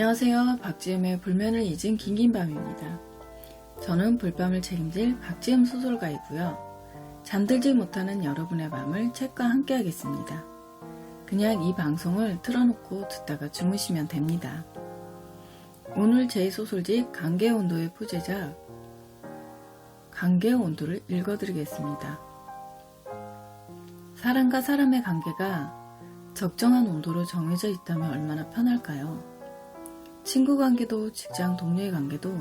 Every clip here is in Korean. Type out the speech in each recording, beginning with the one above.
안녕하세요. 박지음의 불면을 잊은 긴긴밤입니다. 저는 불밤을 책임질 박지음 소설가이고요. 잠들지 못하는 여러분의 밤을 책과 함께 하겠습니다. 그냥 이 방송을 틀어놓고 듣다가 주무시면 됩니다. 오늘 제 소설집 관계의 온도의 부제작 관계의 온도를 읽어드리겠습니다. 사람과 사람의 관계가 적정한 온도로 정해져 있다면 얼마나 편할까요? 친구 관계도 직장 동료의 관계도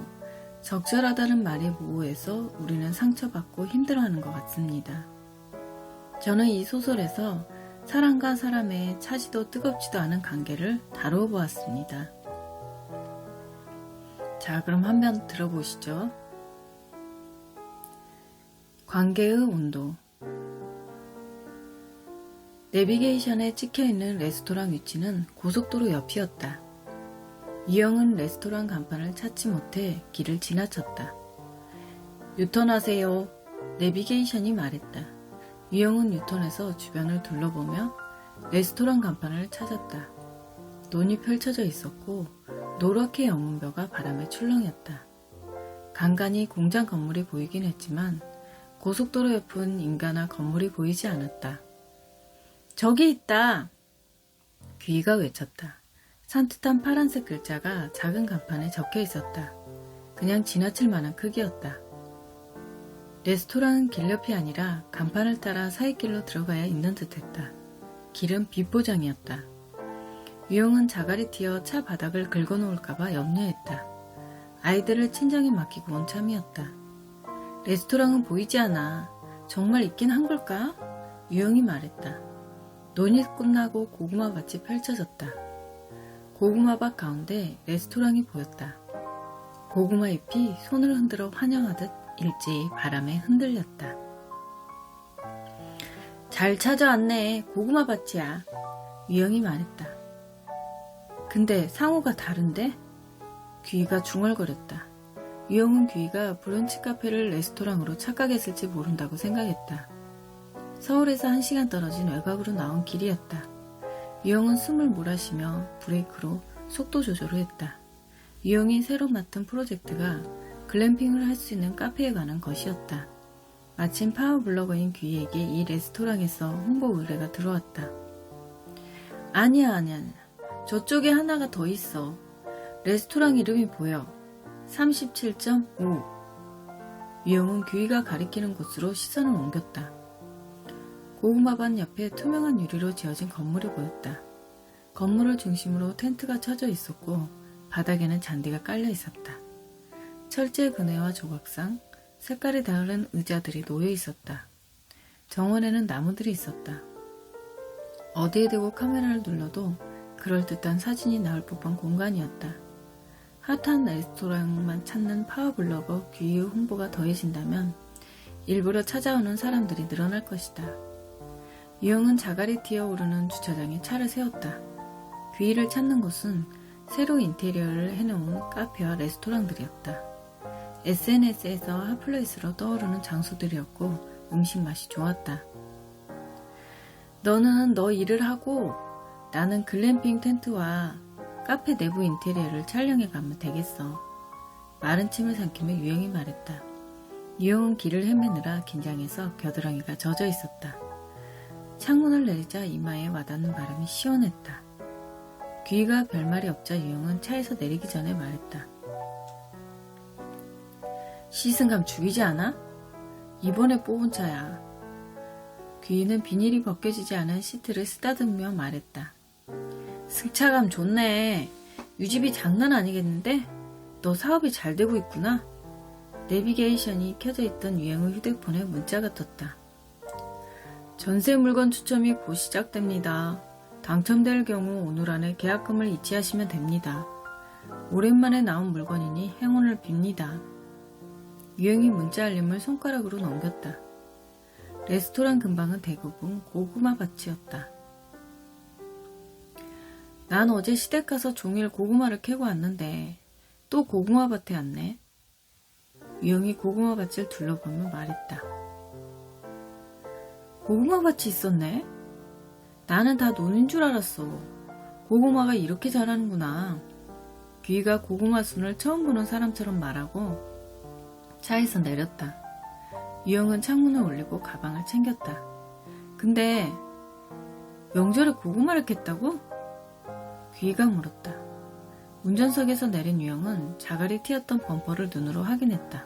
적절하다는 말이 모호해서 우리는 상처받고 힘들어하는 것 같습니다. 저는 이 소설에서 사람과 사람의 차지도 뜨겁지도 않은 관계를 다루어 보았습니다. 자, 그럼 한번 들어보시죠. 관계의 온도. 내비게이션에 찍혀있는 레스토랑 위치는 고속도로 옆이었다. 유영은 레스토랑 간판을 찾지 못해 길을 지나쳤다. 유턴하세요. 내비게이션이 말했다. 유영은 유턴해서 주변을 둘러보며 레스토랑 간판을 찾았다. 논이 펼쳐져 있었고 노랗게 영문 벼가 바람에 출렁였다. 간간히 공장 건물이 보이긴 했지만 고속도로 옆은 인가나 건물이 보이지 않았다. 저기 있다! 귀가 외쳤다. 산뜻한 파란색 글자가 작은 간판에 적혀 있었다. 그냥 지나칠 만한 크기였다. 레스토랑은 길 옆이 아니라 간판을 따라 사이길로 들어가야 있는 듯했다. 길은 비포장이었다. 유영은 자갈이 튀어 차 바닥을 긁어놓을까봐 염려했다. 아이들을 친정에 맡기고 온 참이었다. 레스토랑은 보이지 않아. 정말 있긴 한 걸까? 유영이 말했다. 논이 끝나고 고구마밭이 펼쳐졌다. 고구마밭 가운데 레스토랑이 보였다. 고구마 잎이 손을 흔들어 환영하듯 일제히 바람에 흔들렸다. 잘 찾아왔네. 고구마밭이야. 유영이 말했다. 근데 상호가 다른데? 귀가 중얼거렸다. 유영은 귀가 브런치 카페를 레스토랑으로 착각했을지 모른다고 생각했다. 서울에서 1시간 떨어진 외곽으로 나온 길이었다. 유영은 숨을 몰아쉬며 브레이크로 속도 조절을 했다. 유영이 새로 맡은 프로젝트가 글램핑을 할 수 있는 카페에 관한 것이었다. 마침 파워블로거인 귀에게 이 레스토랑에서 홍보 의뢰가 들어왔다. 아니야. 저쪽에 하나가 더 있어. 레스토랑 이름이 보여. 37.5. 유영은 귀가 가리키는 곳으로 시선을 옮겼다. 고구마밭 옆에 투명한 유리로 지어진 건물이 보였다. 건물을 중심으로 텐트가 쳐져 있었고 바닥에는 잔디가 깔려 있었다. 철제 그네와 조각상, 색깔이 다른 의자들이 놓여 있었다. 정원에는 나무들이 있었다. 어디에 대고 카메라를 눌러도 그럴듯한 사진이 나올 법한 공간이었다. 핫한 레스토랑만 찾는 파워블로거 귀의 홍보가 더해진다면 일부러 찾아오는 사람들이 늘어날 것이다. 유영은 자갈이 튀어오르는 주차장에 차를 세웠다. 귀를 찾는 곳은 새로 인테리어를 해놓은 카페와 레스토랑들이었다. SNS에서 핫플레이스로 떠오르는 장소들이었고 음식 맛이 좋았다. 너는 너 일을 하고 나는 글램핑 텐트와 카페 내부 인테리어를 촬영해 가면 되겠어. 마른 침을 삼키며 유영이 말했다. 유영은 길을 헤매느라 긴장해서 겨드랑이가 젖어 있었다. 창문을 내리자 이마에 와닿는 바람이 시원했다. 귀가 별말이 없자 유영은 차에서 내리기 전에 말했다. 시승감 죽이지 않아? 이번에 뽑은 차야. 귀는 비닐이 벗겨지지 않은 시트를 쓰다듬으며 말했다. 승차감 좋네. 유지비 장난 아니겠는데? 너 사업이 잘 되고 있구나. 내비게이션이 켜져 있던 유영의 휴대폰에 문자가 떴다. 전세 물건 추첨이 곧 시작됩니다. 당첨될 경우 오늘 안에 계약금을 이체하시면 됩니다. 오랜만에 나온 물건이니 행운을 빕니다. 유영이 문자 알림을 손가락으로 넘겼다. 레스토랑 근방은 대부분 고구마밭이었다. 난 어제 시댁 가서 종일 고구마를 캐고 왔는데 또 고구마밭에 왔네. 유영이 고구마밭을 둘러보며 말했다. 고구마밭이 있었네? 나는 다 논인 줄 알았어. 고구마가 이렇게 자라는구나. 귀가 고구마 순을 처음 보는 사람처럼 말하고 차에서 내렸다. 유영은 창문을 올리고 가방을 챙겼다. 근데 명절에 고구마를 캤다고? 귀가 물었다. 운전석에서 내린 유영은 자갈이 튀었던 범퍼를 눈으로 확인했다.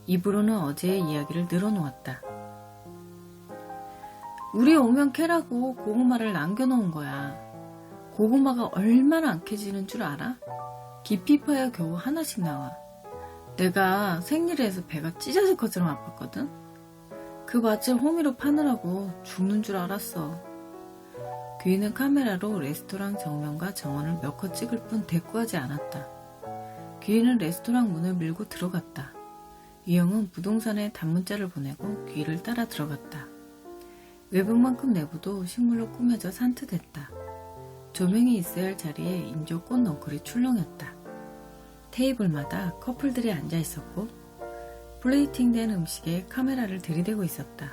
입으로는 어제의 이야기를 늘어놓았다. 우리 오면 캐라고 고구마를 남겨놓은 거야. 고구마가 얼마나 안 캐지는 줄 알아? 깊이 파야 겨우 하나씩 나와. 내가 생리를 해서 배가 찢어질 것처럼 아팠거든? 그 밭을 호미로 파느라고 죽는 줄 알았어. 귀는 카메라로 레스토랑 정면과 정원을 몇 컷 찍을 뿐 대꾸하지 않았다. 귀는 레스토랑 문을 밀고 들어갔다. 유영은 부동산에 단문자를 보내고 귀를 따라 들어갔다. 외부만큼 내부도 식물로 꾸며져 산뜻했다. 조명이 있어야 할 자리에 인조 꽃 넝쿨이 출렁였다. 테이블마다 커플들이 앉아 있었고 플레이팅된 음식에 카메라를 들이대고 있었다.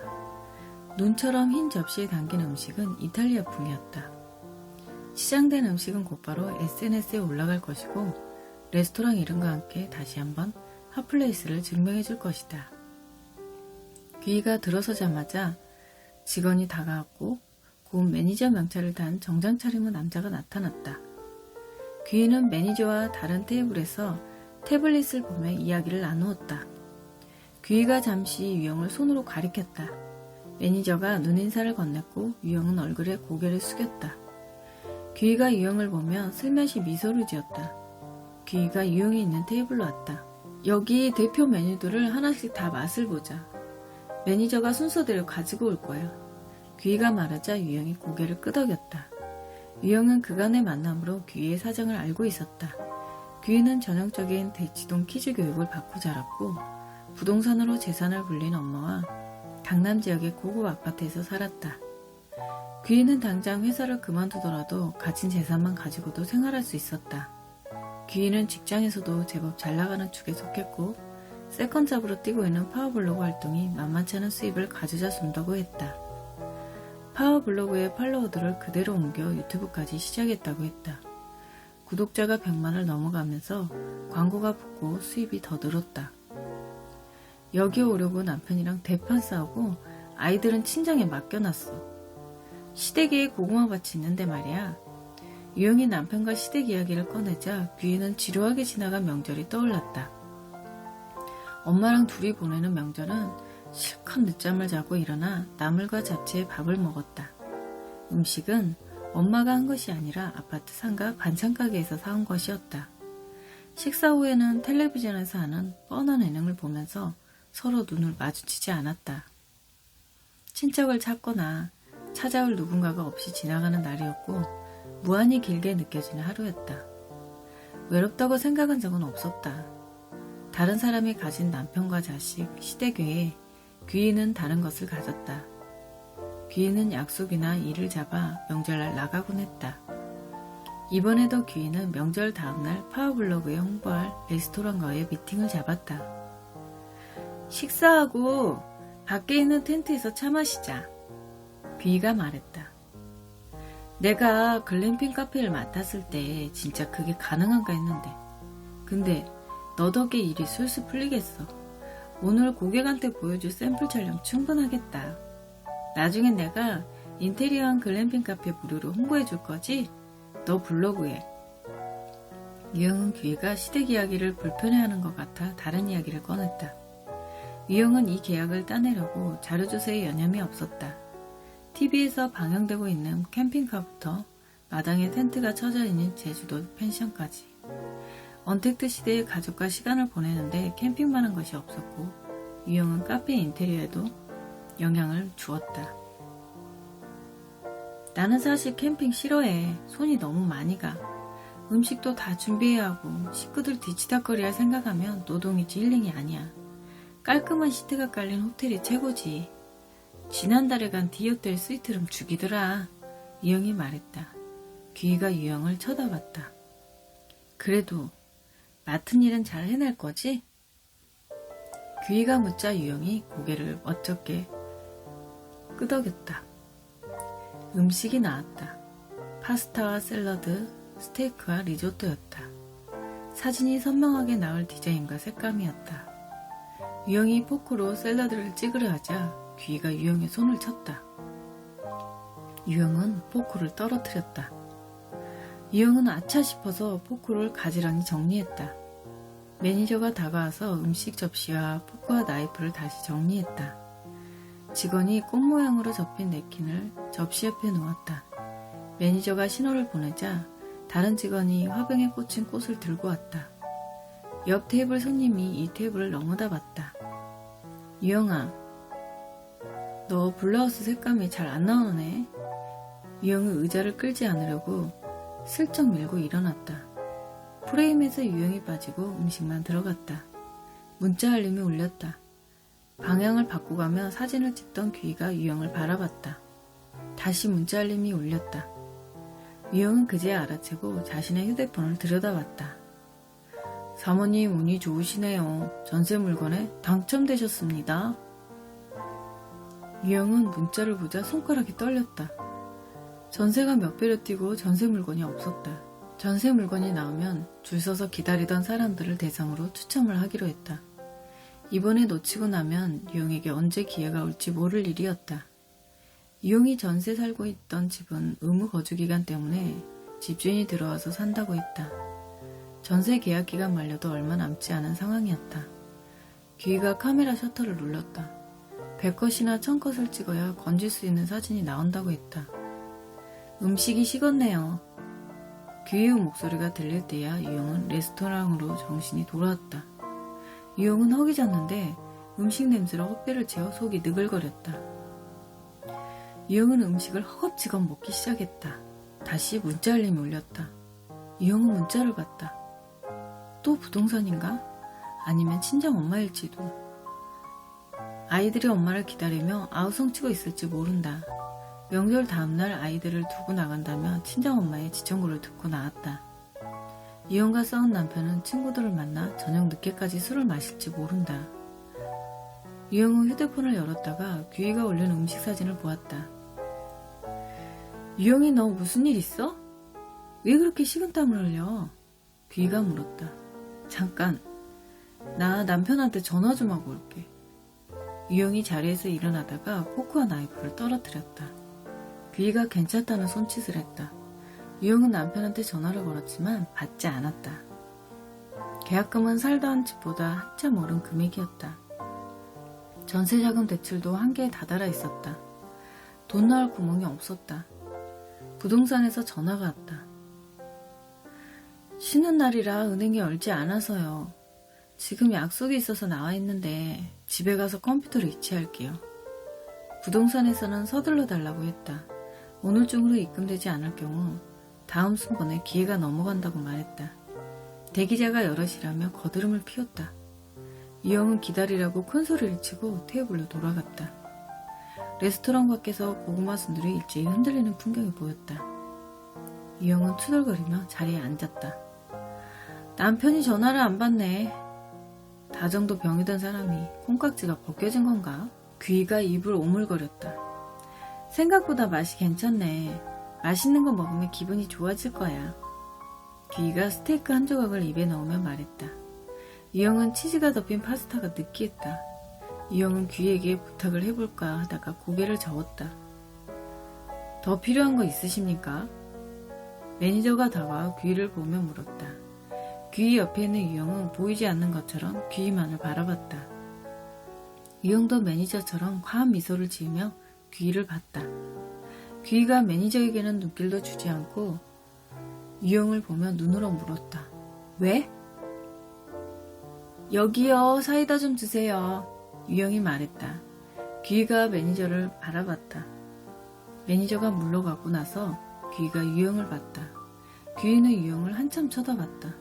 눈처럼 흰 접시에 담긴 음식은 이탈리아풍이었다. 시장된 음식은 곧바로 SNS에 올라갈 것이고 레스토랑 이름과 함께 다시 한번 핫플레이스를 증명해 줄 것이다. 귀가 들어서자마자 직원이 다가왔고 고운 매니저 명찰을 단 정장 차림의 남자가 나타났다. 귀는 매니저와 다른 테이블에서 태블릿을 보며 이야기를 나누었다. 귀가 잠시 유영을 손으로 가리켰다. 매니저가 눈인사를 건넸고 유영은 얼굴에 고개를 숙였다. 귀가 유영을 보며 슬며시 미소를 지었다. 귀가 유영이 있는 테이블로 왔다. 여기 대표 메뉴들을 하나씩 다 맛을 보자. 매니저가 순서대로 가지고 올 거야. 귀가 말하자 유영이 고개를 끄덕였다. 유영은 그간의 만남으로 귀의 사정을 알고 있었다. 귀는 전형적인 대치동 키즈 교육을 받고 자랐고 부동산으로 재산을 불린 엄마와 강남 지역의 고급 아파트에서 살았다. 귀는 당장 회사를 그만두더라도 가진 재산만 가지고도 생활할 수 있었다. 귀는 직장에서도 제법 잘 나가는 축에 속했고 세컨잡으로 뛰고 있는 파워블로그 활동이 만만치 않은 수입을 가져다 준다고 했다. 파워블로그의 팔로워들을 그대로 옮겨 유튜브까지 시작했다고 했다. 구독자가 100만을 넘어가면서 광고가 붙고 수입이 더 늘었다. 여기 오려고 남편이랑 대판 싸우고 아이들은 친정에 맡겨놨어. 시댁에 고구마밭이 있는데 말이야. 유영이 남편과 시댁 이야기를 꺼내자 귀에는 지루하게 지나간 명절이 떠올랐다. 엄마랑 둘이 보내는 명절은 실컷 늦잠을 자고 일어나 나물과 잡채에 밥을 먹었다. 음식은 엄마가 한 것이 아니라 아파트 상가 반찬가게에서 사온 것이었다. 식사 후에는 텔레비전에서 하는 뻔한 예능을 보면서 서로 눈을 마주치지 않았다. 친척을 찾거나 찾아올 누군가가 없이 지나가는 날이었고 무한히 길게 느껴지는 하루였다. 외롭다고 생각한 적은 없었다. 다른 사람이 가진 남편과 자식, 시댁 외에 귀인은 다른 것을 가졌다. 귀인은 약속이나 일을 잡아 명절날 나가곤 했다. 이번에도 귀인은 명절 다음날 파워블로그에 홍보할 레스토랑과의 미팅을 잡았다. 식사하고 밖에 있는 텐트에서 차 마시자. 귀가 말했다. 내가 글램핑 카페를 맡았을 때 진짜 그게 가능한가 했는데 근데 너 덕에 일이 술술 풀리겠어. 오늘 고객한테 보여줄 샘플 촬영 충분하겠다. 나중엔 내가 인테리어한 글램핑 카페 무료로 홍보해 줄 거지? 너 블로그에. 유영은 귀가 시댁 이야기를 불편해하는 것 같아 다른 이야기를 꺼냈다. 유영은 이 계약을 따내려고 자료조사에 여념이 없었다. TV에서 방영되고 있는 캠핑카부터 마당에 텐트가 쳐져 있는 제주도 펜션까지. 언택트 시대의 가족과 시간을 보내는데 캠핑만한 것이 없었고 유영은 카페 인테리어에도 영향을 주었다. 나는 사실 캠핑 싫어해. 손이 너무 많이 가. 음식도 다 준비해야 하고 식구들 뒤치다거리야 생각하면 노동이지 힐링이 아니야. 깔끔한 시트가 깔린 호텔이 최고지. 지난달에 간 디호텔 스위트룸 죽이더라. 유영이 말했다. 귀가 유영을 쳐다봤다. 그래도 맡은 일은 잘 해낼 거지? 귀가 묻자 유영이 고개를 어떻게 끄덕였다. 음식이 나왔다. 파스타와 샐러드, 스테이크와 리조또였다. 사진이 선명하게 나올 디자인과 색감이었다. 유영이 포크로 샐러드를 찍으려 하자 귀이가 유영의 손을 쳤다. 유영은 포크를 떨어뜨렸다. 유영은 아차 싶어서 포크를 가지런히 정리했다. 매니저가 다가와서 음식 접시와 포크와 나이프를 다시 정리했다. 직원이 꽃 모양으로 접힌 냅킨을 접시 옆에 놓았다. 매니저가 신호를 보내자 다른 직원이 화병에 꽂힌 꽃을 들고 왔다. 옆 테이블 손님이 이 테이블을 넘어다 봤다. 유영아, 너 블라우스 색감이 잘 안 나오네. 유영은 의자를 끌지 않으려고 슬쩍 밀고 일어났다. 프레임에서 유영이 빠지고 음식만 들어갔다. 문자 알림이 울렸다. 방향을 바꿔가며 사진을 찍던 귀이가 유영을 바라봤다. 다시 문자 알림이 울렸다. 유영은 그제야 알아채고 자신의 휴대폰을 들여다봤다. 사모님 운이 좋으시네요. 전세 물건에 당첨되셨습니다. 유영은 문자를 보자 손가락이 떨렸다. 전세가 몇 배로 뛰고 전세 물건이 없었다. 전세 물건이 나오면 줄 서서 기다리던 사람들을 대상으로 추첨을 하기로 했다. 이번에 놓치고 나면 유영에게 언제 기회가 올지 모를 일이었다. 유영이 전세 살고 있던 집은 의무 거주 기간 때문에 집주인이 들어와서 산다고 했다. 전세 계약 기간 만료도 얼마 남지 않은 상황이었다. 귀이가 카메라 셔터를 눌렀다. 100컷이나 1000컷을 찍어야 건질 수 있는 사진이 나온다고 했다. 음식이 식었네요. 귀이의 목소리가 들릴 때야 유영은 레스토랑으로 정신이 돌아왔다. 유영은 허기졌는데 음식 냄새로 헛배를 채워 속이 느글거렸다. 유영은 음식을 허겁지겁 먹기 시작했다. 다시 문자 알림이 울렸다. 유영은 문자를 봤다. 또 부동산인가? 아니면 친정 엄마일지도. 아이들이 엄마를 기다리며 아우성치고 있을지 모른다. 명절 다음날 아이들을 두고 나간다며 친정엄마의 지청구를 듣고 나왔다. 유영과 싸운 남편은 친구들을 만나 저녁 늦게까지 술을 마실지 모른다. 유영은 휴대폰을 열었다가 귀이가 올린 음식 사진을 보았다. 유영이 너 무슨 일 있어? 왜 그렇게 식은땀을 흘려? 귀이가 물었다. 잠깐, 나 남편한테 전화 좀 하고 올게. 유영이 자리에서 일어나다가 포크와 나이프를 떨어뜨렸다. 귀이가 괜찮다는 손짓을 했다. 유영은 남편한테 전화를 걸었지만 받지 않았다. 계약금은 살던 집보다 한참 오른 금액이었다. 전세자금 대출도 한계에 다다라 있었다. 돈 나올 구멍이 없었다. 부동산에서 전화가 왔다. 쉬는 날이라 은행이 열지 않아서요. 지금 약속이 있어서 나와 있는데 집에 가서 컴퓨터를 이체할게요. 부동산에서는 서둘러 달라고 했다. 오늘 중으로 입금되지 않을 경우 다음 순번에 기회가 넘어간다고 말했다. 대기자가 여럿이라며 거드름을 피웠다. 유영은 기다리라고 큰 소리를 치고 테이블로 돌아갔다. 레스토랑 밖에서 고구마 순들이 일제히 흔들리는 풍경이 보였다. 유영은 투덜거리며 자리에 앉았다. 남편이 전화를 안 받네. 다정도 병이던 사람이 콩깍지가 벗겨진 건가? 귀이가 입을 오물거렸다. 생각보다 맛이 괜찮네. 맛있는 거 먹으면 기분이 좋아질 거야. 귀이가 스테이크 한 조각을 입에 넣으며 말했다. 유영은 치즈가 덮인 파스타가 느끼했다. 유영은 귀이에게 부탁을 해볼까 하다가 고개를 저었다. 더 필요한 거 있으십니까? 매니저가 다가와 귀이를 보며 물었다. 귀이 옆에 있는 유영은 보이지 않는 것처럼 귀이만을 바라봤다. 유영도 매니저처럼 화한 미소를 지으며 귀이를 봤다. 귀이가 매니저에게는 눈길도 주지 않고 유영을 보며 눈으로 물었다. 왜? 여기요, 사이다 좀 주세요. 유영이 말했다. 귀이가 매니저를 바라봤다. 매니저가 물러가고 나서 귀이가 유영을 봤다. 귀이는 유영을 한참 쳐다봤다.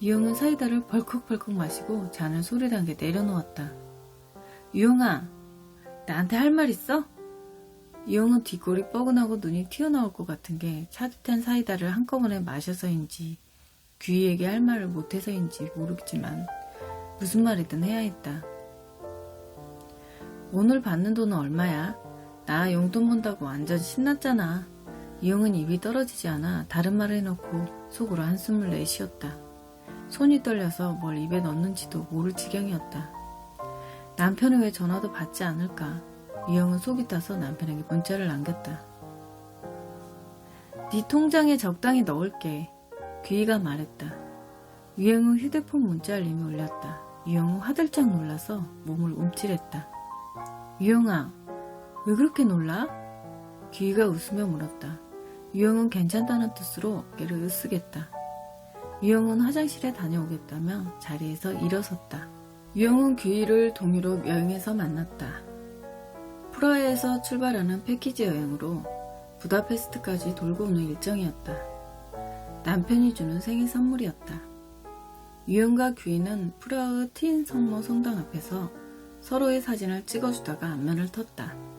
유영은 사이다를 벌컥벌컥 마시고 잔을 소리나게 내려놓았다. 유영아, 나한테 할 말 있어? 유영은 뒷골이 뻐근하고 눈이 튀어나올 것 같은 게 차듯한 사이다를 한꺼번에 마셔서인지 귀이에게 할 말을 못해서인지 모르겠지만 무슨 말이든 해야 했다. 오늘 받는 돈은 얼마야? 나 용돈 번다고 완전 신났잖아. 유영은 입이 떨어지지 않아 다른 말을 해놓고 속으로 한숨을 내쉬었다. 손이 떨려서 뭘 입에 넣는지도 모를 지경이었다. 남편은 왜 전화도 받지 않을까? 유영은 속이 타서 남편에게 문자를 남겼다. 네 통장에 적당히 넣을게. 귀희가 말했다. 유영은 휴대폰 문자 알림이 울렸다. 유영은 화들짝 놀라서 몸을 움찔했다. 유영아, 왜 그렇게 놀라? 귀희가 웃으며 물었다. 유영은 괜찮다는 뜻으로 어깨를 으쓱했다. 유영은 화장실에 다녀오겠다며 자리에서 일어섰다. 유영은 귀희를 동유럽 여행에서 만났다. 프라하에서 출발하는 패키지 여행으로 부다페스트까지 돌고 오는 일정이었다. 남편이 주는 생일 선물이었다. 유영과 귀희는 프라하 티인 성모 성당 앞에서 서로의 사진을 찍어주다가 안면을 텄다.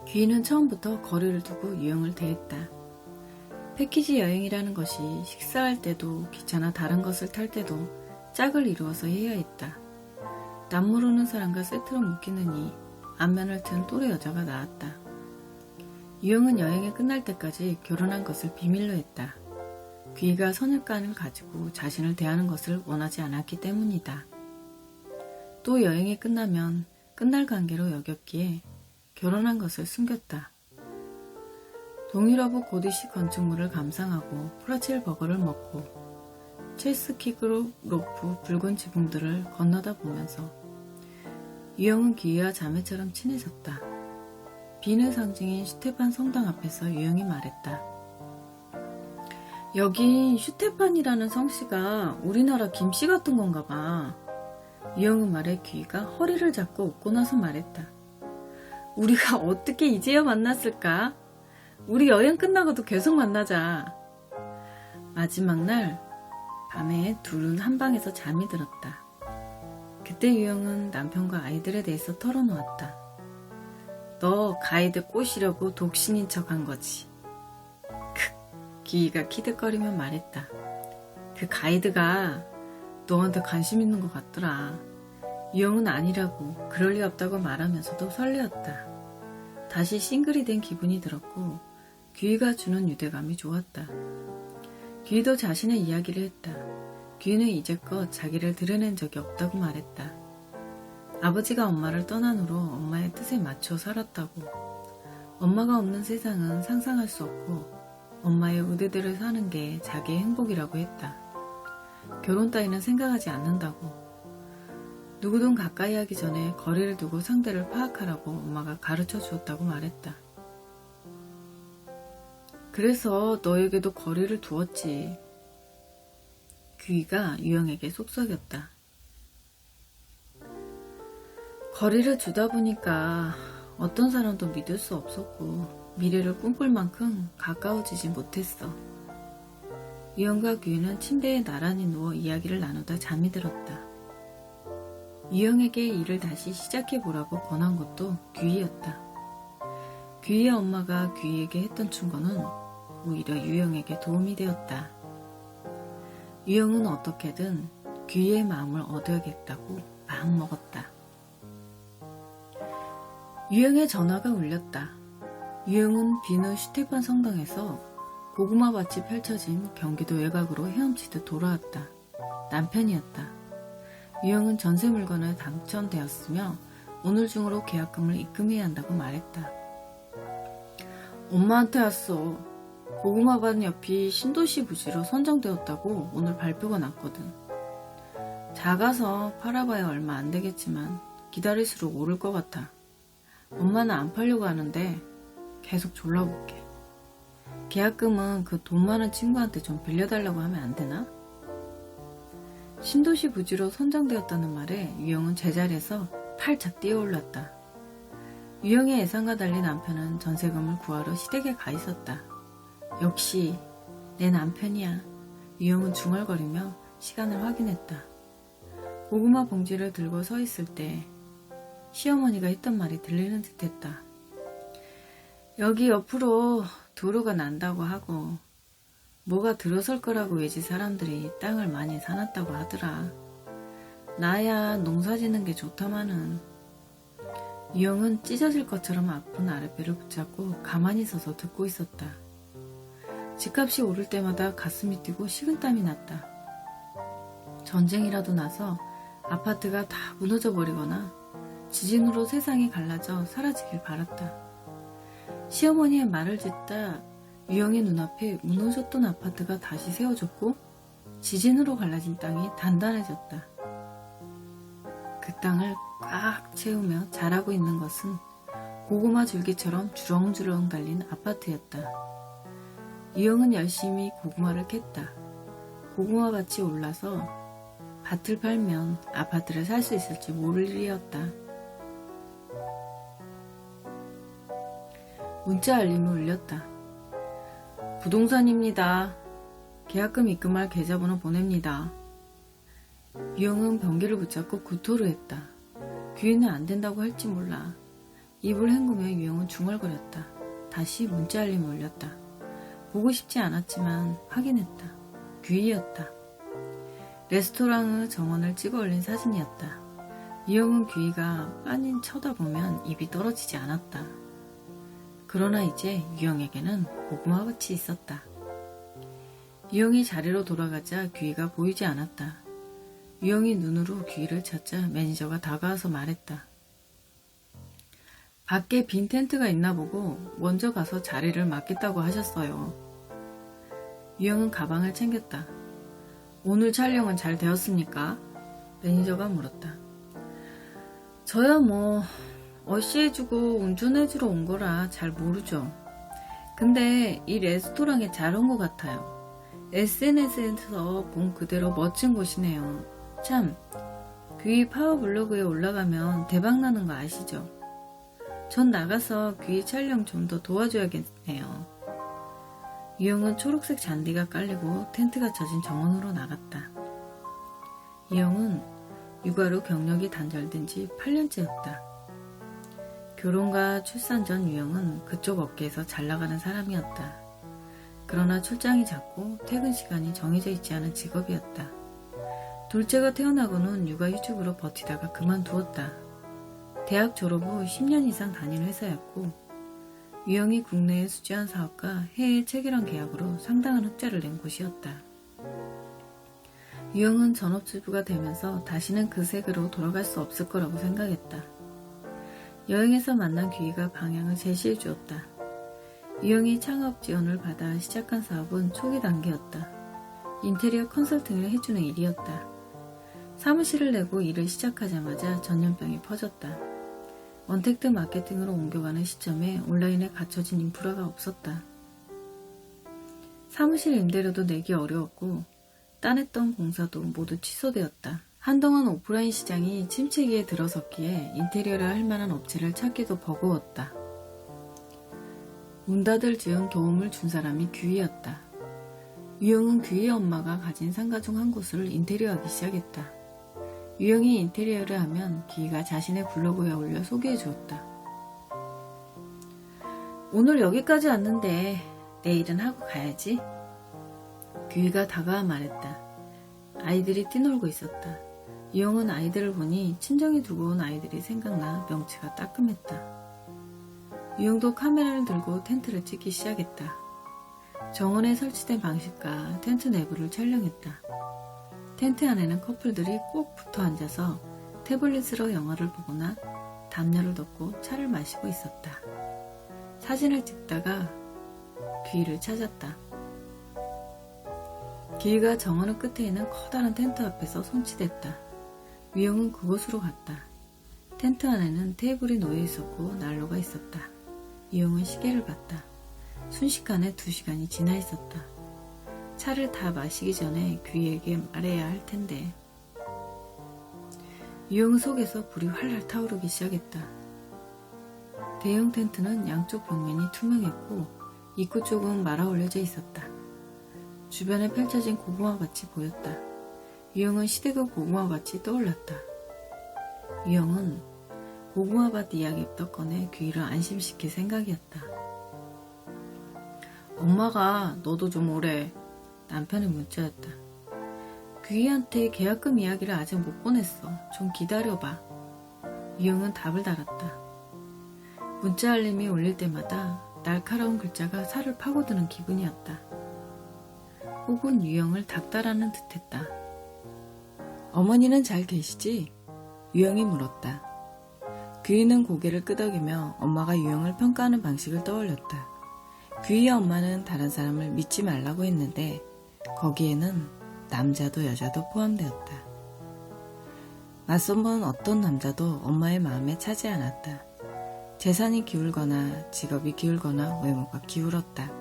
귀희는 처음부터 거리를 두고 유영을 대했다. 패키지 여행이라는 것이 식사할 때도 기차나 다른 것을 탈 때도 짝을 이루어서 해야 했다. 남모르는 사람과 세트로 묶이느니 안면을 튼 또래 여자가 나왔다. 유영은 여행이 끝날 때까지 결혼한 것을 비밀로 했다. 귀희가 선입관을 가지고 자신을 대하는 것을 원하지 않았기 때문이다. 또 여행이 끝나면 끝날 관계로 여겼기에 결혼한 것을 숨겼다. 동유럽의 고디식 건축물을 감상하고 프라첼 버거를 먹고 체스키그로 로프 붉은 지붕들을 건너다 보면서 유영은 귀희와 자매처럼 친해졌다. 비는 상징인 슈테판 성당 앞에서 유영이 말했다. 여기 슈테판이라는 성씨가 우리나라 김씨 같은 건가 봐. 유영은 말에 귀희가 허리를 잡고 웃고 나서 말했다. 우리가 어떻게 이제야 만났을까? 우리 여행 끝나고도 계속 만나자. 마지막 날 밤에 둘은 한 방에서 잠이 들었다. 그때 유영은 남편과 아이들에 대해서 털어놓았다. 너 가이드 꼬시려고 독신인 척 한 거지. 귀희가 키득거리며 말했다. 그 가이드가 너한테 관심 있는 것 같더라. 유영은 아니라고 그럴 리 없다고 말하면서도 설레었다. 다시 싱글이 된 기분이 들었고 귀희가 주는 유대감이 좋았다. 귀희도 자신의 이야기를 했다. 귀희는 이제껏 자기를 드러낸 적이 없다고 말했다. 아버지가 엄마를 떠난 후로 엄마의 뜻에 맞춰 살았다고. 엄마가 없는 세상은 상상할 수 없고 엄마의 의대대로 사는 게 자기의 행복이라고 했다. 결혼 따위는 생각하지 않는다고. 누구든 가까이 하기 전에 거리를 두고 상대를 파악하라고 엄마가 가르쳐 주었다고 말했다. 그래서 너에게도 거리를 두었지. 귀희가 유영에게 속삭였다. 거리를 두다 보니까 어떤 사람도 믿을 수 없었고 미래를 꿈꿀 만큼 가까워지지 못했어. 유영과 귀희는 침대에 나란히 누워 이야기를 나누다 잠이 들었다. 유영에게 일을 다시 시작해보라고 권한 것도 귀희였다. 귀희의 엄마가 귀희에게 했던 충고는 오히려 유영에게 도움이 되었다. 유영은 어떻게든 귀희의 마음을 얻어야겠다고 마음먹었다. 유영의 전화가 울렸다. 유영은 비누 슈테판 성당에서 고구마밭이 펼쳐진 경기도 외곽으로 헤엄치듯 돌아왔다. 남편이었다. 유영은 전세 물건을 당첨되었으며 오늘 중으로 계약금을 입금해야 한다고 말했다. 엄마한테 왔어. 고구마밭 옆이 신도시 부지로 선정되었다고 오늘 발표가 났거든. 작아서 팔아봐야 얼마 안 되겠지만 기다릴수록 오를 것 같아. 엄마는 안 팔려고 하는데 계속 졸라볼게. 계약금은 그 돈 많은 친구한테 좀 빌려달라고 하면 안 되나? 신도시 부지로 선정되었다는 말에 유영은 제자리에서 팔짝 뛰어올랐다. 유영의 예상과 달리 남편은 전세금을 구하러 시댁에 가 있었다. 역시 내 남편이야. 유영은 중얼거리며 시간을 확인했다. 고구마 봉지를 들고 서 있을 때 시어머니가 했던 말이 들리는 듯 했다. 여기 옆으로 도로가 난다고 하고 뭐가 들어설 거라고 외지 사람들이 땅을 많이 사놨다고 하더라. 나야 농사 짓는 게 좋다마는. 유영은 찢어질 것처럼 아픈 아랫배를 붙잡고 가만히 서서 듣고 있었다. 집값이 오를 때마다 가슴이 뛰고 식은땀이 났다. 전쟁이라도 나서 아파트가 다 무너져 버리거나 지진으로 세상이 갈라져 사라지길 바랐다. 시어머니의 말을 듣다 유영의 눈앞에 무너졌던 아파트가 다시 세워졌고 지진으로 갈라진 땅이 단단해졌다. 그 땅을 꽉 채우며 자라고 있는 것은 고구마 줄기처럼 주렁주렁 달린 아파트였다. 유영은 열심히 고구마를 캤다. 고구마밭이 올라서 밭을 팔면 아파트를 살 수 있을지 모를 일이었다. 문자 알림이 울렸다. 부동산입니다. 계약금 입금할 계좌번호 보냅니다. 유영은 변기를 붙잡고 구토를 했다. 귀에는 안 된다고 할지 몰라. 입을 헹구며 유영은 중얼거렸다. 다시 문자 알림이 울렸다. 보고 싶지 않았지만 확인했다. 귀이였다. 레스토랑의 정원을 찍어 올린 사진이었다. 유영은 귀이가 빤히 쳐다보면 입이 떨어지지 않았다. 그러나 이제 유영에게는 고구마밭이 있었다. 유영이 자리로 돌아가자 귀이가 보이지 않았다. 유영이 눈으로 귀이를 찾자 매니저가 다가와서 말했다. 밖에 빈 텐트가 있나 보고 먼저 가서 자리를 맡겠다고 하셨어요. 유영은 가방을 챙겼다. 오늘 촬영은 잘 되었습니까? 매니저가 물었다. 저야 뭐 어시해주고 운전해주러 온 거라 잘 모르죠. 근데 이 레스토랑에 잘 온 것 같아요. SNS에서 본 그대로 멋진 곳이네요. 참, 귀 파워블로그에 올라가면 대박나는 거 아시죠? 전 나가서 귀 촬영 좀 더 도와줘야겠네요. 유영은 초록색 잔디가 깔리고 텐트가 쳐진 정원으로 나갔다. 유영은 육아로 경력이 단절된 지 8년째였다. 결혼과 출산 전 유영은 그쪽 업계에서 잘 나가는 사람이었다. 그러나 출장이 잦고 퇴근 시간이 정해져 있지 않은 직업이었다. 둘째가 태어나고는 육아 휴직으로 버티다가 그만두었다. 대학 졸업 후 10년 이상 다닌 회사였고 유영이 국내에 수주한 사업과 해외 체결한 계약으로 상당한 흑자를 낸 곳이었다. 유영은 전업주부가 되면서 다시는 그 세계로 돌아갈 수 없을 거라고 생각했다. 여행에서 만난 귀이가 방향을 제시해 주었다. 유영이 창업 지원을 받아 시작한 사업은 초기 단계였다. 인테리어 컨설팅을 해주는 일이었다. 사무실을 내고 일을 시작하자마자 전염병이 퍼졌다. 원택트 마케팅으로 옮겨가는 시점에 온라인에 갖춰진 인프라가 없었다. 사무실 임대료도 내기 어려웠고 따냈던 공사도 모두 취소되었다. 한동안 오프라인 시장이 침체기에 들어섰기에 인테리어를 할 만한 업체를 찾기도 버거웠다. 문 닫을 즈음 도움을 준 사람이 귀이였다. 유영은 귀이의 엄마가 가진 상가 중 한 곳을 인테리어하기 시작했다. 유영이 인테리어를 하면 귀이가 자신의 블로그에 올려 소개해 주었다. 오늘 여기까지 왔는데 내일은 하고 가야지. 귀이가 다가와 말했다. 아이들이 뛰놀고 있었다. 유영은 아이들을 보니 친정에 두고 온 아이들이 생각나 명치가 따끔했다. 유영도 카메라를 들고 텐트를 찍기 시작했다. 정원에 설치된 방식과 텐트 내부를 촬영했다. 텐트 안에는 커플들이 꼭 붙어 앉아서 태블릿으로 영화를 보거나 담요를 덮고 차를 마시고 있었다. 사진을 찍다가 귀이를 찾았다. 귀이가 정원의 끝에 있는 커다란 텐트 앞에서 손치댔다. 유영은 그곳으로 갔다. 텐트 안에는 테이블이 놓여 있었고 난로가 있었다. 유영은 시계를 봤다. 순식간에 2시간이 지나 있었다. 차를 다 마시기 전에 귀에게 말해야 할 텐데. 유영 속에서 불이 활활 타오르기 시작했다. 대형 텐트는 양쪽 벽면이 투명했고 입구 쪽은 말아 올려져 있었다. 주변에 펼쳐진 고구마밭이 보였다. 유영은 시댁의 고구마밭이 떠올랐다. 유영은 고구마밭 이야기부터 꺼내 귀를 안심시킬 생각이었다. 엄마가 너도 좀 오래. 남편의 문자였다. 귀희한테 계약금 이야기를 아직 못 보냈어. 좀 기다려봐. 유영은 답을 달았다. 문자 알림이 울릴 때마다 날카로운 글자가 살을 파고드는 기분이었다. 혹은 유영을 닥달하는 듯했다. 어머니는 잘 계시지? 유영이 물었다. 규희는 고개를 끄덕이며 엄마가 유영을 평가하는 방식을 떠올렸다. 규희의 엄마는 다른 사람을 믿지 말라고 했는데 거기에는 남자도 여자도 포함되었다. 맞선 본 어떤 남자도 엄마의 마음에 차지 않았다. 재산이 기울거나 직업이 기울거나 외모가 기울었다.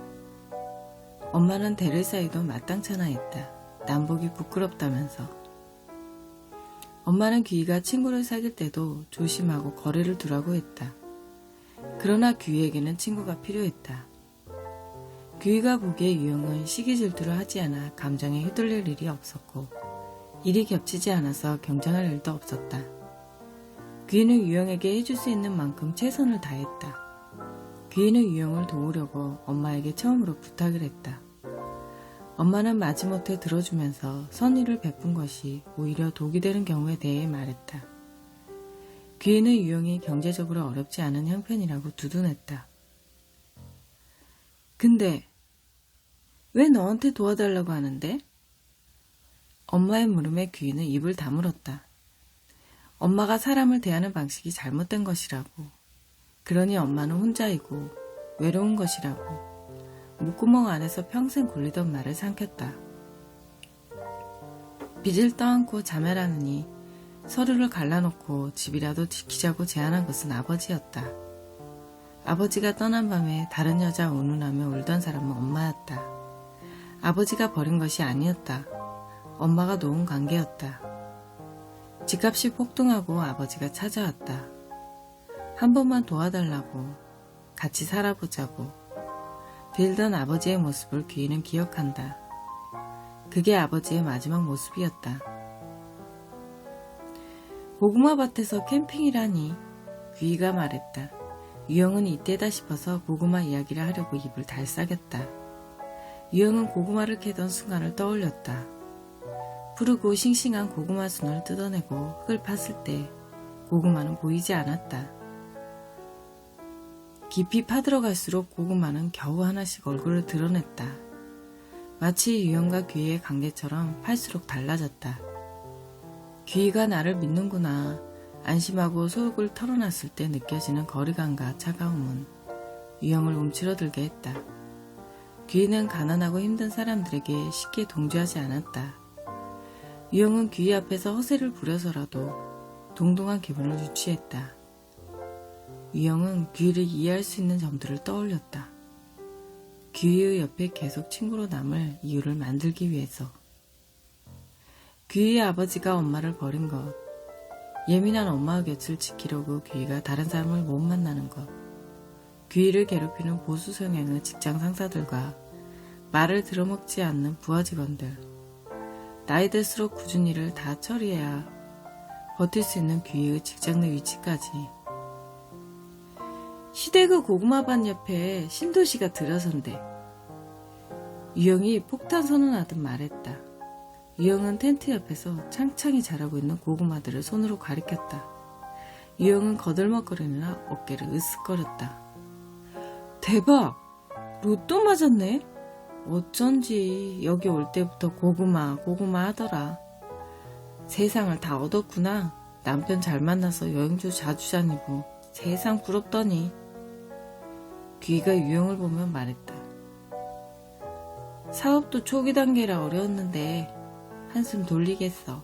엄마는 대를 사이도 마땅찮아 했다. 남보기 부끄럽다면서. 엄마는 규희가 친구를 사귈 때도 조심하고 거리를 두라고 했다. 그러나 규희에게는 친구가 필요했다. 규희가 보기에 유영은 시기 질투를 하지 않아 감정에 휘둘릴 일이 없었고 일이 겹치지 않아서 경쟁할 일도 없었다. 규희는 유영에게 해줄 수 있는 만큼 최선을 다했다. 규희는 유영을 도우려고 엄마에게 처음으로 부탁을 했다. 엄마는 마지못해 들어주면서 선의를 베푼 것이 오히려 독이 되는 경우에 대해 말했다. 규희는 유영이 경제적으로 어렵지 않은 형편이라고 두둔했다. 근데 왜 너한테 도와달라고 하는데? 엄마의 물음에 규희는 입을 다물었다. 엄마가 사람을 대하는 방식이 잘못된 것이라고. 그러니 엄마는 혼자이고 외로운 것이라고. 목구멍 안에서 평생 굴리던 말을 삼켰다. 빚을 떠안고 자멸하느니 서류를 갈라놓고 집이라도 지키자고 제안한 것은 아버지였다. 아버지가 떠난 밤에 다른 여자 운운하며 울던 사람은 엄마였다. 아버지가 버린 것이 아니었다. 엄마가 놓은 관계였다. 집값이 폭등하고 아버지가 찾아왔다. 한 번만 도와달라고, 같이 살아보자고. 빌던 아버지의 모습을 규희는 기억한다. 그게 아버지의 마지막 모습이었다. 고구마밭에서 캠핑이라니, 규희가 말했다. 유영은 이때다 싶어서 고구마 이야기를 하려고 입을 달싹였다. 유영은 고구마를 캐던 순간을 떠올렸다. 푸르고 싱싱한 고구마 순을 뜯어내고 흙을 팠을 때 고구마는 보이지 않았다. 깊이 파들어갈수록 고구마는 겨우 하나씩 얼굴을 드러냈다. 마치 유영과 규희의 관계처럼 팔수록 달라졌다. 규희가 나를 믿는구나. 안심하고 속을 털어놨을 때 느껴지는 거리감과 차가움은 유영을 움츠러들게 했다. 규희는 가난하고 힘든 사람들에게 쉽게 동조하지 않았다. 유영은 규희 앞에서 허세를 부려서라도 동동한 기분을 유치했다. 유영은 규희를 이해할 수 있는 점들을 떠올렸다. 규희의 옆에 계속 친구로 남을 이유를 만들기 위해서. 규희의 아버지가 엄마를 버린 것, 예민한 엄마의 곁을 지키려고 규희가 다른 사람을 못 만나는 것, 규희를 괴롭히는 보수 성향의 직장 상사들과 말을 들어먹지 않는 부하 직원들, 나이 들수록 굳은 일을 다 처리해야 버틸 수 있는 규희의 직장 내 위치까지. 시댁의 고구마밭 옆에 신도시가 들어선대. 유영이 폭탄 선언하듯 말했다. 유영은 텐트 옆에서 창창히 자라고 있는 고구마들을 손으로 가리켰다. 유영은 거들먹거리느라 어깨를 으쓱거렸다. 대박! 로또 맞았네? 어쩐지 여기 올 때부터 고구마 하더라. 세상을 다 얻었구나. 남편 잘 만나서 여행도 자주 다니고 세상 부럽더니. 규희가 유영을 보며 말했다. 사업도 초기 단계라 어려웠는데 한숨 돌리겠어.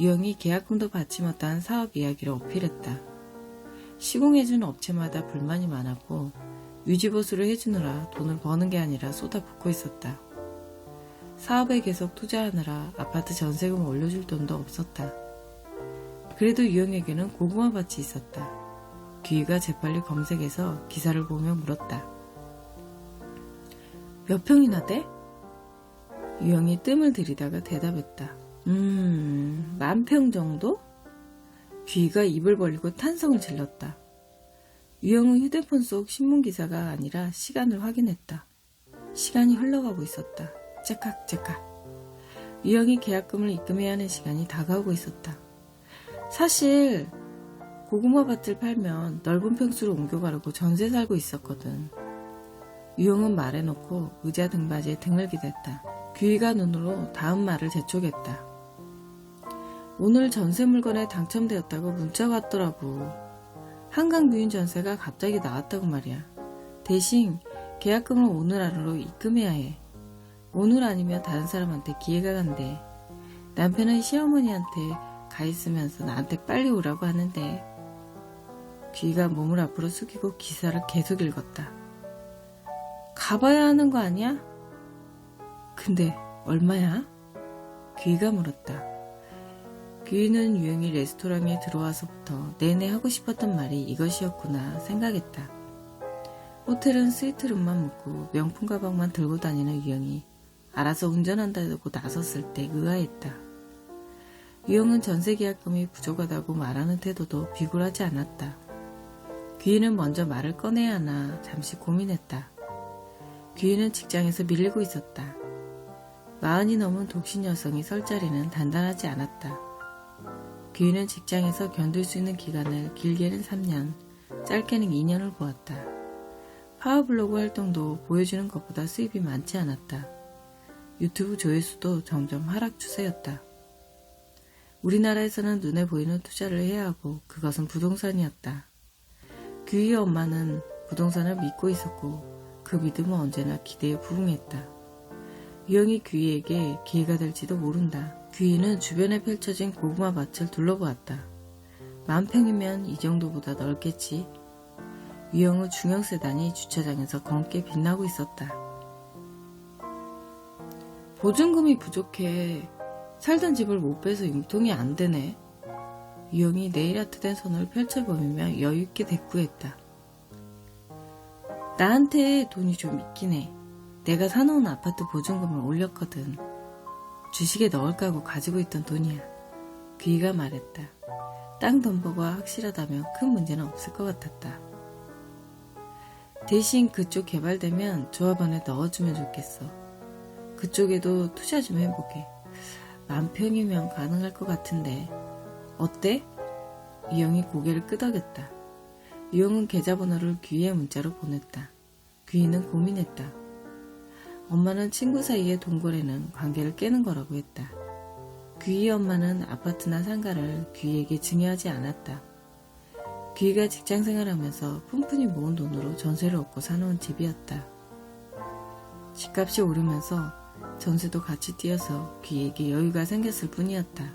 유영이 계약금도 받지 못한 사업 이야기를 어필했다. 시공해주는 업체마다 불만이 많았고 유지보수를 해주느라 돈을 버는 게 아니라 쏟아붓고 있었다. 사업에 계속 투자하느라 아파트 전세금 올려줄 돈도 없었다. 그래도 유영에게는 고구마 밭이 있었다. 규희가 재빨리 검색해서 기사를 보며 물었다. 몇 평이나 돼? 유영이 뜸을 들이다가 대답했다. 10,000평 정도? 규희가 입을 벌리고 탄성을 질렀다. 유영은 휴대폰 속 신문기사가 아니라 시간을 확인했다. 시간이 흘러가고 있었다. 째깍째깍. 유영이 계약금을 입금해야 하는 시간이 다가오고 있었다. 사실 고구마밭을 팔면 넓은 평수로 옮겨가려고 전세 살고 있었거든. 유영은 말해놓고 의자 등받이에 등을 기댔다. 규희가 눈으로 다음 말을 재촉했다. 오늘 전세 물건에 당첨되었다고 문자가 왔더라고. 한강 뮤인 전세가 갑자기 나왔다고 말이야. 대신 계약금을 오늘 안으로 입금해야 해. 오늘 아니면 다른 사람한테 기회가 간대. 남편은 시어머니한테 가 있으면서 나한테 빨리 오라고 하는데. 귀가 몸을 앞으로 숙이고 기사를 계속 읽었다. 가봐야 하는 거 아니야? 근데 얼마야? 귀가 물었다. 귀는 유영이 레스토랑에 들어와서부터 내내 하고 싶었던 말이 이것이었구나 생각했다. 호텔은 스위트룸만 묵고 명품 가방만 들고 다니는 유영이 알아서 운전한다고 나섰을 때 의아했다. 유영은 전세 계약금이 부족하다고 말하는 태도도 비굴하지 않았다. 귀는 먼저 말을 꺼내야 하나 잠시 고민했다. 귀는 직장에서 밀리고 있었다. 40이 넘은 독신 여성이 설 자리는 단단하지 않았다. 귀는 직장에서 견딜 수 있는 기간을 길게는 3년, 짧게는 2년을 보았다. 파워블로그 활동도 보여주는 것보다 수입이 많지 않았다. 유튜브 조회수도 점점 하락 추세였다. 우리나라에서는 눈에 보이는 투자를 해야 하고 그것은 부동산이었다. 귀의 엄마는 부동산을 믿고 있었고 그 믿음은 언제나 기대에 부응했다. 유영이 귀에게 기회가 될지도 모른다. 귀는 주변에 펼쳐진 고구마 밭을 둘러보았다. 10,000평이면 이 정도보다 넓겠지. 유영의 중형 세단이 주차장에서 검게 빛나고 있었다. 보증금이 부족해. 살던 집을 못 빼서 융통이 안 되네. 유영이 네일아트 된 손을 펼쳐보이며 여유있게 대꾸했다. 나한테 돈이 좀 있긴 해. 내가 사놓은 아파트 보증금을 올렸거든. 주식에 넣을까 고 가지고 있던 돈이야. 귀가 말했다. 땅 덤버가 확실하다면 큰 문제는 없을 것 같았다. 대신 그쪽 개발되면 조합원에 넣어주면 좋겠어. 그쪽에도 투자 좀 해보게. 10,000평이면 가능할 것 같은데 어때? 유영이 고개를 끄덕였다. 유영은 계좌번호를 귀의 문자로 보냈다. 귀는 고민했다. 엄마는 친구 사이의 돈거래는 관계를 깨는 거라고 했다. 귀의 엄마는 아파트나 상가를 귀에게 증여하지 않았다. 귀가 직장생활하면서 푼푼히 모은 돈으로 전세를 얻고 사놓은 집이었다. 집값이 오르면서 전세도 같이 뛰어서 귀에게 여유가 생겼을 뿐이었다.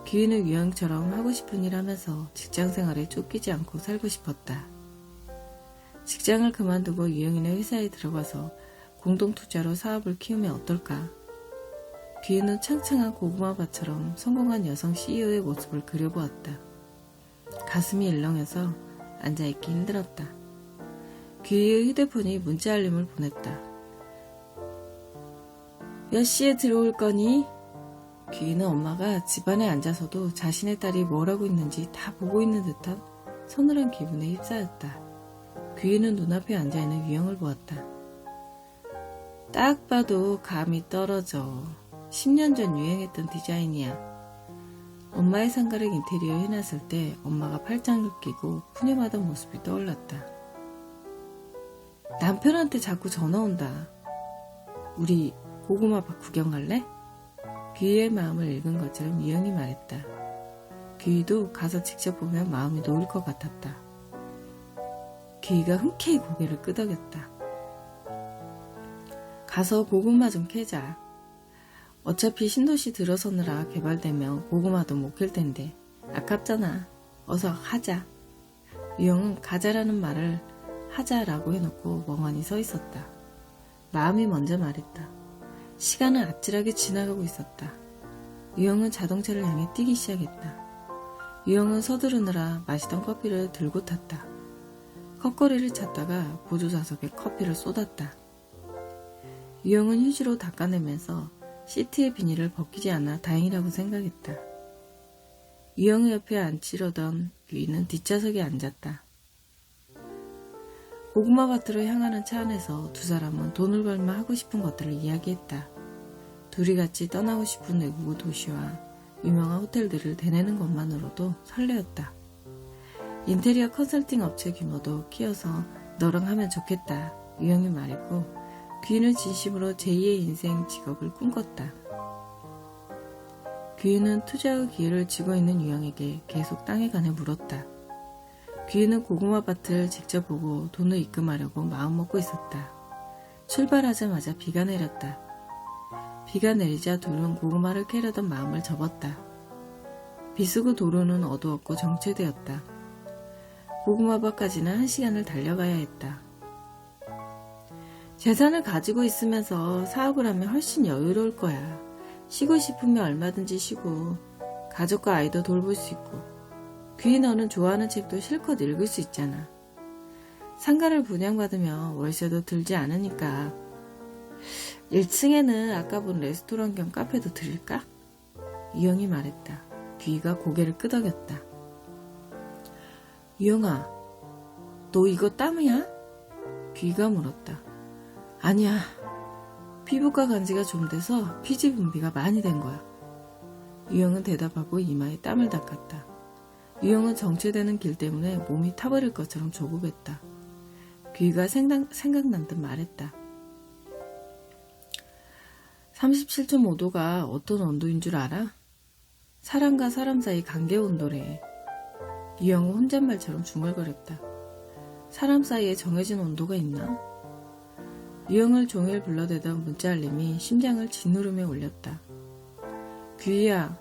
귀는 유영처럼 하고 싶은 일 하면서 직장생활에 쫓기지 않고 살고 싶었다. 직장을 그만두고 유영이네 회사에 들어가서 공동투자로 사업을 키우면 어떨까? 귀는 창창한 고구마밭처럼 성공한 여성 CEO의 모습을 그려보았다. 가슴이 일렁해서 앉아있기 힘들었다. 귀의 휴대폰이 문자 알림을 보냈다. 몇 시에 들어올 거니? 귀는 엄마가 집안에 앉아서도 자신의 딸이 뭘 하고 있는지 다 보고 있는 듯한 서늘한 기분에 휩싸였다. 귀는 눈앞에 앉아있는 유영을 보았다. 딱 봐도 감이 떨어져. 10년 전 유행했던 디자인이야. 엄마의 상가를 인테리어 해놨을 때 엄마가 팔짱을 끼고 푸념하던 모습이 떠올랐다. 남편한테 자꾸 전화 온다. 우리 고구마밭 구경 갈래? 귀의 마음을 읽은 것처럼 유영이 말했다. 귀도 가서 직접 보면 마음이 놓일 것 같았다. 귀가 흔쾌히 고개를 끄덕였다. 가서 고구마 좀 캐자. 어차피 신도시 들어서느라 개발되면 고구마도 못 캘 텐데 아깝잖아. 어서 하자. 유영은 가자라는 말을 하자라고 해놓고 멍하니 서 있었다. 마음이 먼저 말했다. 시간은 아찔하게 지나가고 있었다. 유영은 자동차를 향해 뛰기 시작했다. 유영은 서두르느라 마시던 커피를 들고 탔다. 컵거리를 찾다가 보조좌석에 커피를 쏟았다. 유영은 휴지로 닦아내면서 시트의 비닐을 벗기지 않아 다행이라고 생각했다. 유영의 옆에 앉으려던 귀는 뒷좌석에 앉았다. 고구마밭으로 향하는 차 안에서 두 사람은 돈을 벌며 하고 싶은 것들을 이야기했다. 둘이 같이 떠나고 싶은 외국 도시와 유명한 호텔들을 대내는 것만으로도 설레었다. 인테리어 컨설팅 업체 규모도 키워서 너랑 하면 좋겠다. 유영이 말했고 귀는 진심으로 제2의 인생 직업을 꿈꿨다. 귀인은 투자의 기회를 쥐고 있는 유영에게 계속 땅에 관해 물었다. 귀인은 고구마 밭을 직접 보고 돈을 입금하려고 마음먹고 있었다. 출발하자마자 비가 내렸다. 비가 내리자 둘은 고구마를 캐려던 마음을 접었다. 비수구 도로는 어두웠고 정체되었다. 고구마밭까지는 1시간을 달려가야 했다. 재산을 가지고 있으면서 사업을 하면 훨씬 여유로울 거야. 쉬고 싶으면 얼마든지 쉬고 가족과 아이도 돌볼 수 있고 귀인 너는 좋아하는 책도 실컷 읽을 수 있잖아. 상가를 분양받으면 월세도 들지 않으니까 1층에는 아까 본 레스토랑 겸 카페도 들일까? 유영이 말했다. 귀가 고개를 끄덕였다. 유영아, 너 이거 땀이야? 귀가 물었다. 아니야. 피부과 간 지가 좀 돼서 피지 분비가 많이 된 거야. 유영은 대답하고 이마에 땀을 닦았다. 유영은 정체되는 길 때문에 몸이 타버릴 것처럼 조급했다. 귀가 생각난 듯 말했다. 37.5도가 어떤 온도인 줄 알아? 사람과 사람 사이 관계 온도래. 유영은 혼잣말처럼 중얼거렸다. 사람 사이에 정해진 온도가 있나? 유영을 종일 불러대던 문자 알림이 심장을 짓누르며 울렸다. 귀야,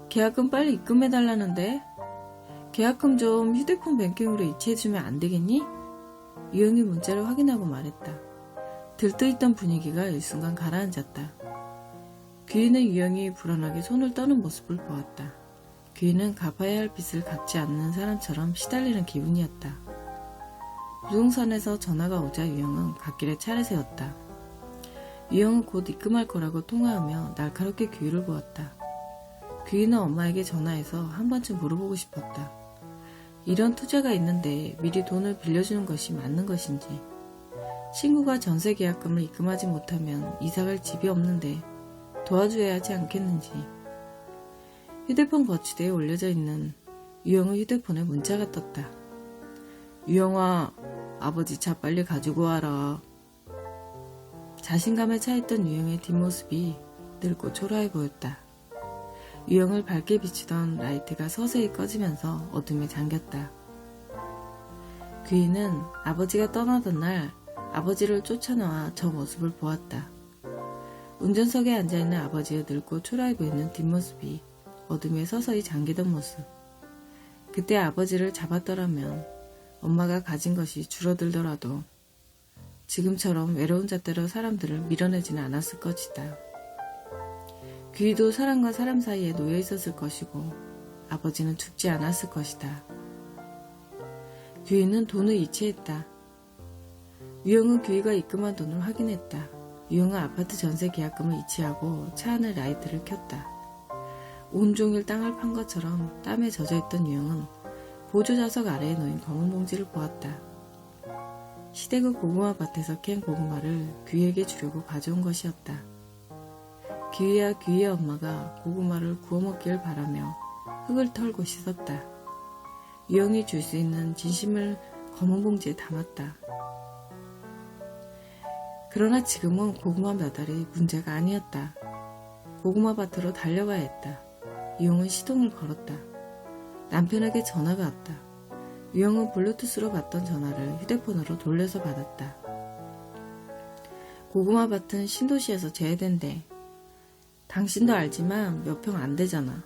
계약금 빨리 입금해달라는데? 계약금 좀 휴대폰 뱅킹으로 이체해주면 안 되겠니? 유영이 문자를 확인하고 말했다. 들떠있던 분위기가 일순간 가라앉았다. 귀인은 유영이 불안하게 손을 떠는 모습을 보았다. 귀인은 갚아야 할 빚을 갚지 않는 사람처럼 시달리는 기분이었다. 부동산에서 전화가 오자 유영은 갓길에 차를 세웠다. 유영은 곧 입금할 거라고 통화하며 날카롭게 귀인을 보았다. 귀인은 엄마에게 전화해서 한 번쯤 물어보고 싶었다. 이런 투자가 있는데 미리 돈을 빌려주는 것이 맞는 것인지, 친구가 전세 계약금을 입금하지 못하면 이사갈 집이 없는데 도와줘야 하지 않겠는지. 휴대폰 거치대에 올려져 있는 유영의 휴대폰에 문자가 떴다. 유영아, 아버지 차 빨리 가지고 와라. 자신감에 차있던 유영의 뒷모습이 늙고 초라해 보였다. 유영을 밝게 비추던 라이트가 서서히 꺼지면서 어둠에 잠겼다. 귀인은 아버지가 떠나던 날 아버지를 쫓아나와 저 모습을 보았다. 운전석에 앉아있는 아버지의 늙고 초라해 보이는 뒷모습이 어둠에 서서히 잠기던 모습. 그때 아버지를 잡았더라면 엄마가 가진 것이 줄어들더라도 지금처럼 외로운 잣대로 사람들을 밀어내지는 않았을 것이다. 귀도 사람과 사람 사이에 놓여 있었을 것이고 아버지는 죽지 않았을 것이다. 귀는 돈을 이체했다. 유영은 귀가 입금한 돈을 확인했다. 유영은 아파트 전세 계약금을 이체하고 차 안의 라이트를 켰다. 온종일 땅을 판 것처럼 땀에 젖어있던 유영은 보조좌석 아래에 놓인 검은 봉지를 보았다. 시댁의 고구마 밭에서 캔 고구마를 귀에게 주려고 가져온 것이었다. 귀와 귀의 엄마가 고구마를 구워 먹기를 바라며 흙을 털고 씻었다. 유영이 줄 수 있는 진심을 검은 봉지에 담았다. 그러나 지금은 고구마 몇 알이 문제가 아니었다. 고구마 밭으로 달려가야 했다. 유영은 시동을 걸었다. 남편에게 전화가 왔다. 유영은 블루투스로 받던 전화를 휴대폰으로 돌려서 받았다. 고구마 밭은 신도시에서 제외된대. 당신도 알지만 몇 평 안 되잖아.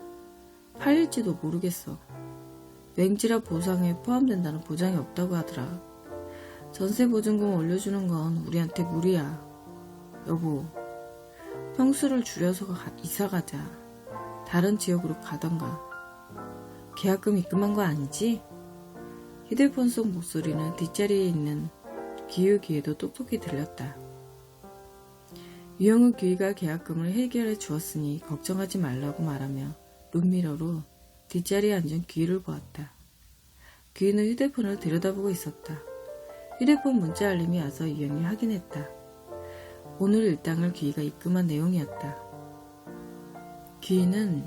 팔릴지도 모르겠어. 맹지라 보상에 포함된다는 보장이 없다고 하더라. 전세보증금 올려주는 건 우리한테 무리야. 여보, 평수를 줄여서 이사가자. 다른 지역으로 가던가. 계약금 입금한 거 아니지? 휴대폰 속 목소리는 뒷자리에 있는 귀의 귀에도 똑똑히 들렸다. 유영의 귀가 계약금을 해결해 주었으니 걱정하지 말라고 말하며 룸미러로 뒷자리에 앉은 귀를 보았다. 귀는 휴대폰을 들여다보고 있었다. 휴대폰 문자 알림이 와서 유영이 확인했다. 오늘 일당을 귀가 입금한 내용이었다. 귀는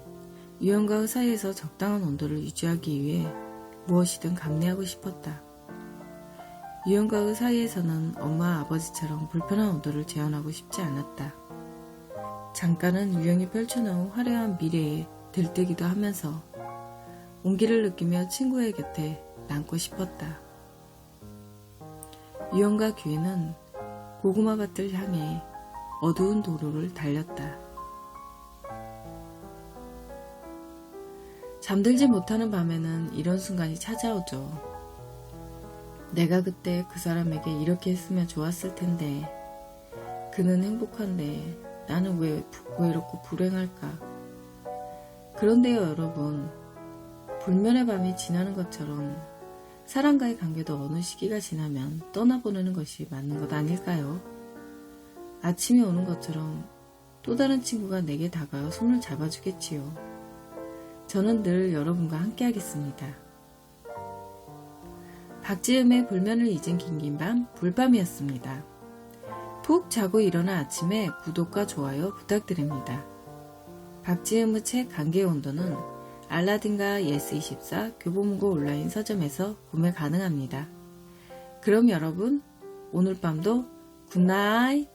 유영과의 사이에서 적당한 온도를 유지하기 위해 무엇이든 감내하고 싶었다. 유영과의 사이에서는 엄마와 아버지처럼 불편한 온도를 재현하고 싶지 않았다. 잠깐은 유영이 펼쳐놓은 화려한 미래에 들뜨기도 하면서 온기를 느끼며 친구의 곁에 남고 싶었다. 유영과 규희는 고구마 밭을 향해 어두운 도로를 달렸다. 잠들지 못하는 밤에는 이런 순간이 찾아오죠. 내가 그때 그 사람에게 이렇게 했으면 좋았을 텐데, 그는 행복한데 나는 왜 외롭고 불행할까? 그런데요, 여러분, 불면의 밤이 지나는 것처럼 사람과의 관계도 어느 시기가 지나면 떠나보내는 것이 맞는 것 아닐까요? 아침이 오는 것처럼 또 다른 친구가 내게 다가와 손을 잡아주겠지요. 저는 늘 여러분과 함께 하겠습니다. 박지음의 불면을 잊은 긴긴밤 불밤이었습니다. 푹 자고 일어나 아침에 구독과 좋아요 부탁드립니다. 박지음의 책 관계의 온도는 알라딘과 예스24 교보문고 온라인 서점에서 구매 가능합니다. 그럼 여러분, 오늘 밤도 굿나잇!